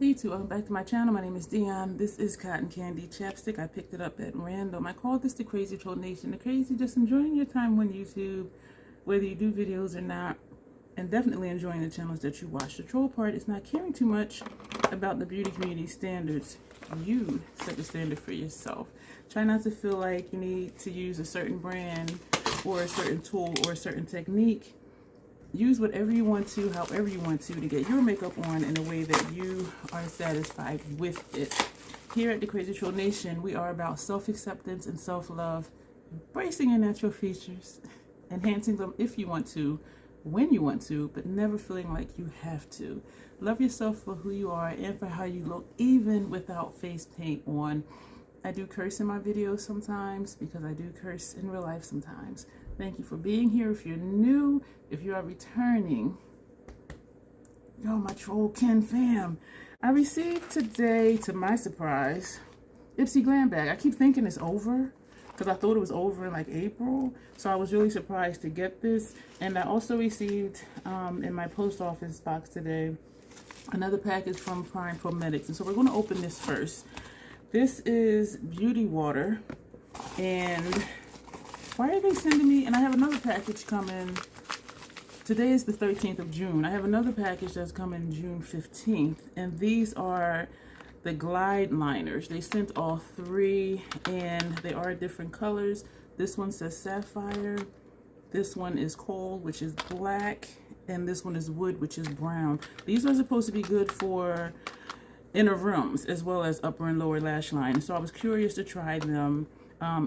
Hey YouTube, welcome back to my channel. My name is Dion. This is Cotton Candy Chapstick. I picked it up at random. I call this the Crazy Troll Nation. The crazy, just enjoying your time on YouTube, whether you do videos or not, and definitely enjoying the channels that you watch. The troll part is not caring too much about the beauty community standards. You set the standard for yourself. Try not to feel like you need to use a certain brand or a certain tool or a certain technique. Use whatever you want to, however you want to get your makeup on in a way that you are satisfied with it. Here at the Crazy Troll Nation, we are about self-acceptance and self-love, embracing your natural features, enhancing them if you want to, when you want to, but never feeling like you have to. Love yourself for who you are and for how you look, even without face paint on. I do curse in my videos sometimes because I do curse in real life sometimes. Thank you for being here. If you're new, if you are returning, yo, my Troll Ken fam, I received today, to my surprise, Ipsy Glam Bag. I keep thinking it's over because I thought it was over in like April. So I was really surprised to get this. And I also received in my post office box today another package from Prometics. And so we're going to open this first. This is beauty water, and why are they sending me? And I have another package coming. Today is the 13th of June. I have another package that's coming June 15th, and these are the glide liners. They sent all three, and they are different colors. This one says sapphire. This one is coal, which is black, and this one is wood, which is brown. These are supposed to be good for inner rooms as well as upper and lower lash line. So I was curious to try them.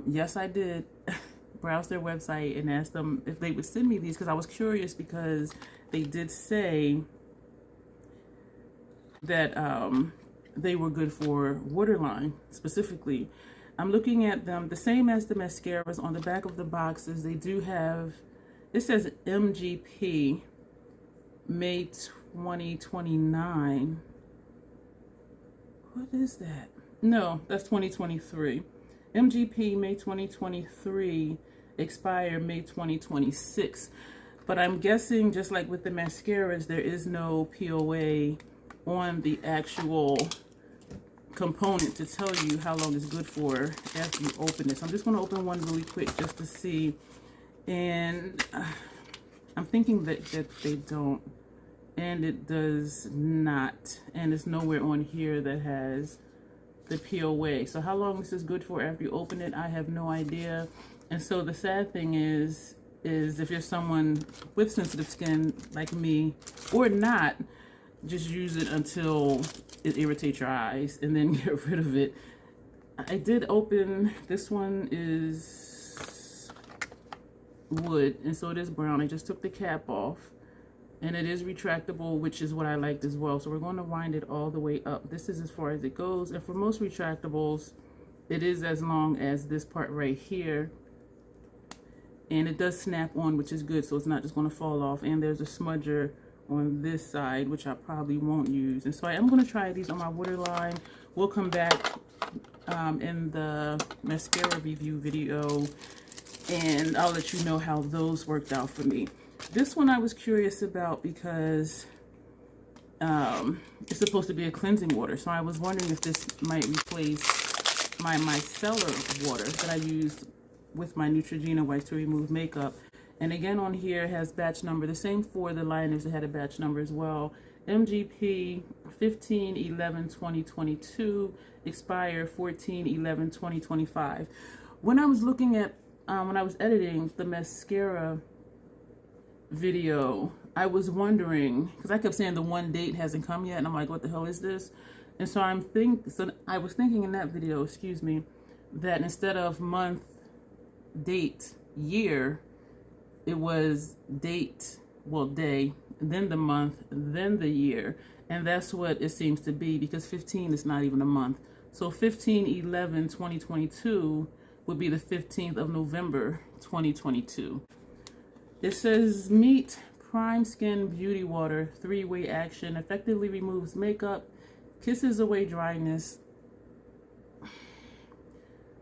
Yes, I did browse their website and ask them if they would send me these because I was curious, because they did say that they were good for waterline specifically. I'm looking at them the same as the mascaras. On the back of the boxes, they do have, it says MGP May 2029. What is that? No, that's 2023. MGP May 2023, expire May 2026. But I'm guessing, just like with the mascaras, there is no POA on the actual component to tell you how long it's good for after you open it. So I'm just going to open one really quick just to see. And I'm thinking that they don't. And it does not. And it's nowhere on here that has the POA. So how long this is good for after you open it, I have no idea. And so the sad thing is if you're someone with sensitive skin like me or not, just use it until it irritates your eyes and then get rid of it. I did open, this one is wood, and so it is brown. I just took the cap off. And it is retractable, which is what I liked as well. So we're going to wind it all the way up. This is as far as it goes. And for most retractables, it is as long as this part right here. And it does snap on, which is good. So it's not just going to fall off. And there's a smudger on this side, which I probably won't use. And so I am going to try these on my waterline. We'll come back in the mascara review video, and I'll let you know how those worked out for me. This one I was curious about because it's supposed to be a cleansing water. So I was wondering if this might replace my micellar water that I used with my Neutrogena wipes to remove makeup. And again, on here it has batch number, the same for the liners, it had a batch number as well. MGP 15/11/2022, expire 14/11/2025. When I was looking at, when I was editing the mascara video, I was wondering, because I kept saying the one date hasn't come yet, and I'm like, what the hell is this? And so I was thinking in that video, excuse me, that instead of month, date, year, it was date, well, day, then the month, then the year. And that's what it seems to be, because 15 is not even a month. So 15/11/2022 would be the 15th of November 2022. It says Meet Prime Skin Beauty Water, 3-way action, effectively removes makeup, kisses away dryness,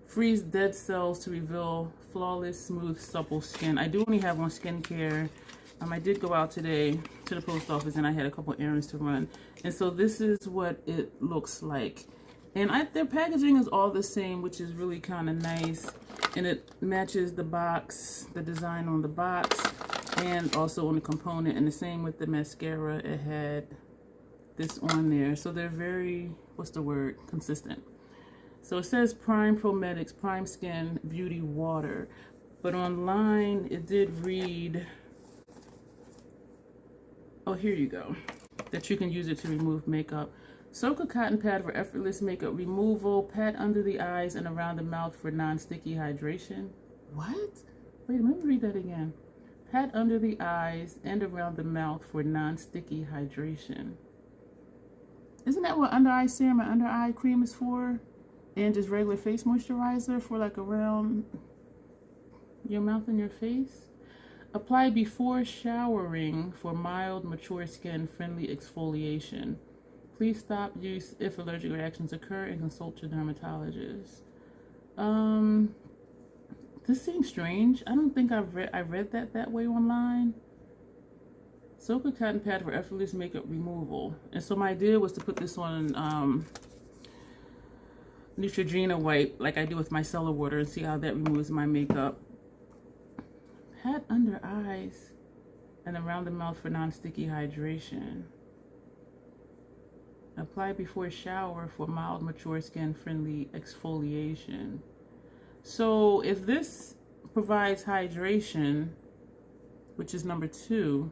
frees dead cells to reveal flawless, smooth, supple skin. I do only have one skincare. I did go out today to the post office and I had a couple errands to run. And so this is what it looks like. And their packaging is all the same, which is really kind of nice. And it matches the box, the design on the box, and also on the component. And the same with the mascara, it had this on there. So they're very, what's the word, consistent. So it says Prime Prometics, Prime Skin Beauty Water. But online, it did read, oh, here you go, that you can use it to remove makeup. Soak a cotton pad for effortless makeup removal. Pat under the eyes and around the mouth for non-sticky hydration. What? Wait, let me read that again. Pat under the eyes and around the mouth for non-sticky hydration. Isn't that what under eye serum and under eye cream is for? And just regular face moisturizer for like around your mouth and your face? Apply before showering for mild, mature skin friendly exfoliation. Please stop use if allergic reactions occur and consult your dermatologist. This seems strange. I don't think I read that way online. Soak a cotton pad for effortless makeup removal. And so my idea was to put this on Neutrogena wipe like I do with my micellar water and see how that removes my makeup. Pat under eyes and around the mouth for non-sticky hydration. Apply before shower for mild, mature skin friendly exfoliation. So if this provides hydration, which is number 2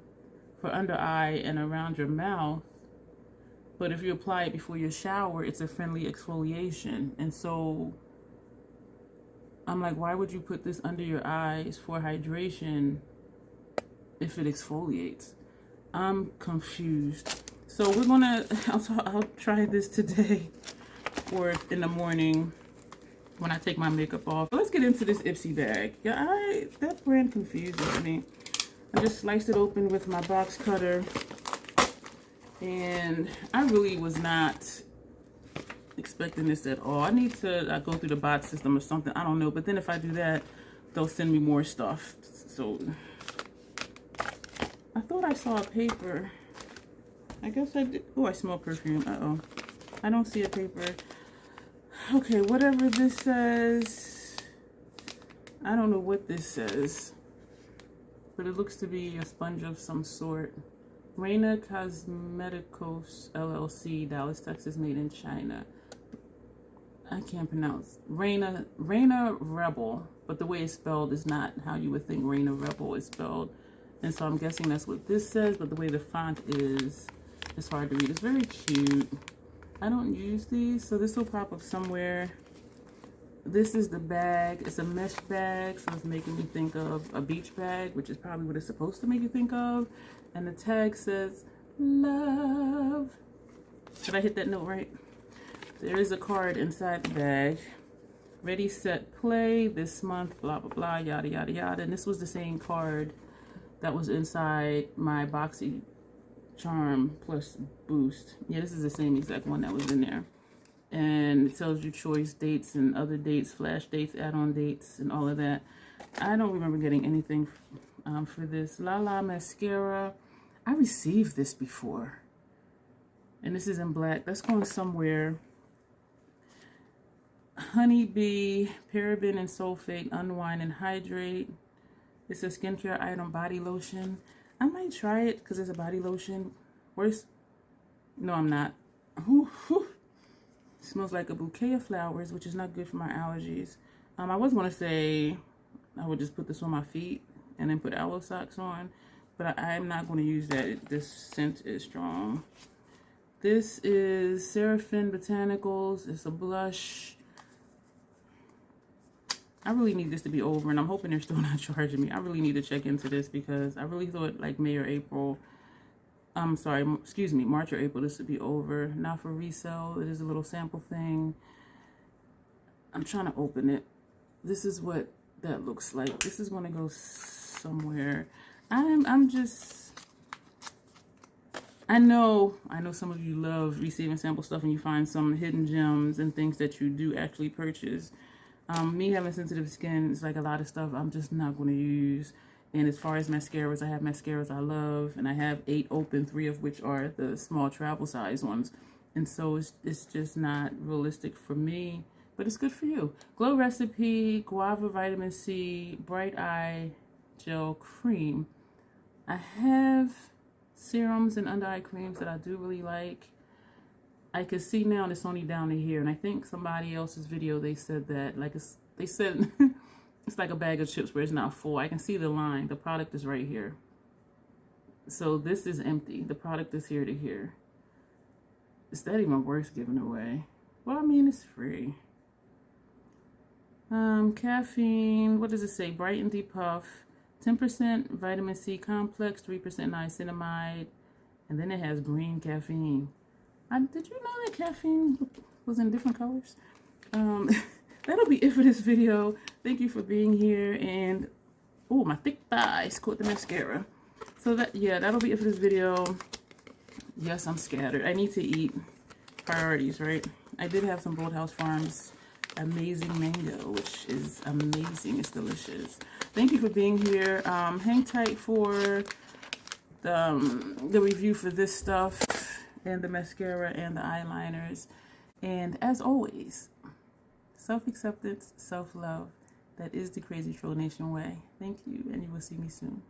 for under eye and around your mouth, but if you apply it before your shower, it's a friendly exfoliation. And so I'm like, why would you put this under your eyes for hydration if it exfoliates? I'm confused. So we're gonna, I'll try this today or in the morning when I take my makeup off. Let's get into this Ipsy bag. Yeah, that brand confuses me. I just sliced it open with my box cutter. And I really was not expecting this at all. I need to go through the bot system or something. I don't know. But then if I do that, they'll send me more stuff. So I thought I saw a paper. I guess I did. Oh, I smell perfume. Uh-oh. I don't see a paper. Okay, whatever this says. I don't know what this says. But it looks to be a sponge of some sort. Reina Cosmeticos LLC, Dallas, Texas, made in China. I can't pronounce. Reina Rebel, but the way it's spelled is not how you would think Reina Rebel is spelled. And so I'm guessing that's what this says, but the way the font is, it's hard to read. It's very cute. I don't use these, so this will pop up somewhere. This is the bag. It's a mesh bag, so it's making me think of a beach bag, which is probably what it's supposed to make you think of. And the tag says, love. Did I hit that note right? There is a card inside the bag. Ready, set, play. This month, blah, blah, blah, yada, yada, yada. And this was the same card that was inside my Boxy Charm Plus Boost. Yeah, this is the same exact one that was in there. And it tells you choice dates and other dates, flash dates, add-on dates, and all of that. I don't remember getting anything for this. La La Mascara. I received this before. And this is in black. That's going somewhere. Honeybee, paraben and sulfate, unwind and hydrate. It's a skincare item, body lotion. I might try it because it's a body lotion. Where's... No, I'm not. Ooh, whew. Smells like a bouquet of flowers, which is not good for my allergies. I was going to say I would just put this on my feet and then put aloe socks on, but I'm not going to use that. This scent is strong. This is Seraphim Botanicals. It's a blush. I really need this to be over, and I'm hoping they're still not charging me. I really need to check into this because I really thought like May or April. I'm sorry, excuse me, March or April, this would be over. Not for resale. It is a little sample thing. I'm trying to open it. This is what that looks like. This is going to go somewhere. I'm just... I know some of you love receiving sample stuff and you find some hidden gems and things that you do actually purchase. Me having sensitive skin is like a lot of stuff I'm just not going to use. And as far as mascaras, I have mascaras I love, and I have 8 open, 3 of which are the small travel size ones. And so it's just not realistic for me, but it's good for you. Glow Recipe, Guava Vitamin C, Bright Eye Gel Cream. I have serums and under eye creams that I do really like. I can see now it's only down to here, and I think somebody else's video, they said that, like, they said it's like a bag of chips where it's not full. I can see the line. The product is right here. So this is empty. The product is here to here. Is that even worth giving away? Well, I mean, it's free. Caffeine, what does it say? Brighten Depuff, 10% vitamin C complex, 3% niacinamide, and then it has green caffeine. Did you know that caffeine was in different colors? That'll be it for this video. Thank you for being here, and oh, my thick thighs caught the mascara. So that'll be it for this video. Yes, I'm scattered. I need to eat. Priorities, right? I did have some Boathouse Farms amazing mango, which is amazing. It's delicious. Thank you for being here. Hang tight for the review for this stuff, and the mascara and the eyeliners. And as always, self-acceptance, self-love. That is the Crazy Troll Nation way. Thank you, and you will see me soon.